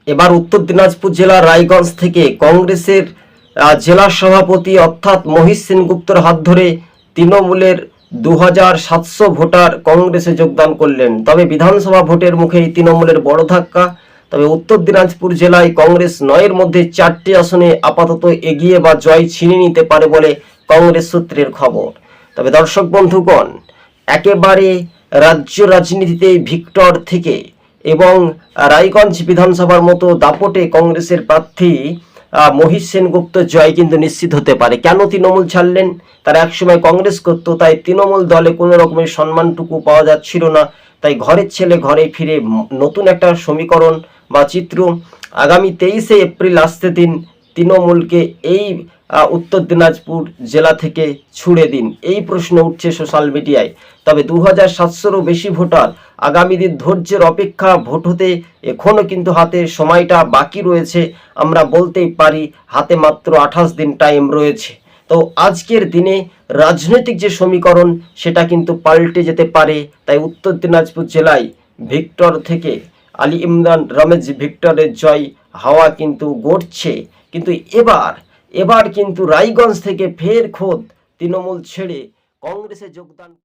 এবার উত্তর দিনাজপুর জেলার রায়গঞ্জ থেকে কংগ্রেসের জেলা সভাপতি অর্থাৎ মহিষ সেনগুপ্তর হাত ধরে তৃণমূলের 2700 ভোটার কংগ্রেসে যোগদান করলেন। তবে বিধানসভা ভোটের মুখেই তৃণমূলের বড় ধাক্কা। তবে উত্তর দিনাজপুর জেলায় কংগ্রেস 9-এর মধ্যে 4টি আসনে আপাতত এগিয়ে বা জয় ছিনিয়ে নিতে পারে বলে কংগ্রেস সূত্রের খবর। তবে দর্শক বন্ধুগণ, একেবারে রাজ্য রাজনীতিতে ভিক্টর থেকে এবং রায়গঞ্জ বিধানসভার মতো দাপটে কংগ্রেসের প্রার্থী মহিষ সেনগুপ্ত জয় কিন্তু নিশ্চিত হতে পারে। কেন তৃণমূল ছাড়লেন? তারা একসময় কংগ্রেস করতো, তাই তৃণমূল দলে কোনো রকমের সম্মানটুকু পাওয়া যাচ্ছিল না। তাই ঘরের ছেলে ঘরে ফিরে নতুন একটা সমীকরণ বা চিত্র আগামী 23শে এপ্রিল আসতে দিন, তৃণমূলকে এই উত্তর দিনাজপুর জেলা থেকে ছুড়ে দিন, এই প্রশ্ন উঠছে সোশ্যাল মিডিয়ায়। তবে 2700-রও বেশি ভোটার, আগামী দিন ধৈর্যের অপেক্ষা। ভোট হতে এখনও কিন্তু হাতে সময়টা বাকি রয়েছে। আমরা বলতেই পারি হাতে মাত্র 28 দিন টাইম রয়েছে। তো আজকের দিনে রাজনৈতিক যে সমীকরণ সেটা কিন্তু পাল্টে যেতে পারে। তাই উত্তর দিনাজপুর জেলায় ভিক্টর থেকে আলী ইমরান রমেশ ভিক্টরের জয় হাওয়া কিন্তু গড়ছে। কিন্তু এবার কিন্তু রায়গঞ্জ থেকে ফের খোদ তৃণমূল ছেড়ে কংগ্রেসে যোগদান।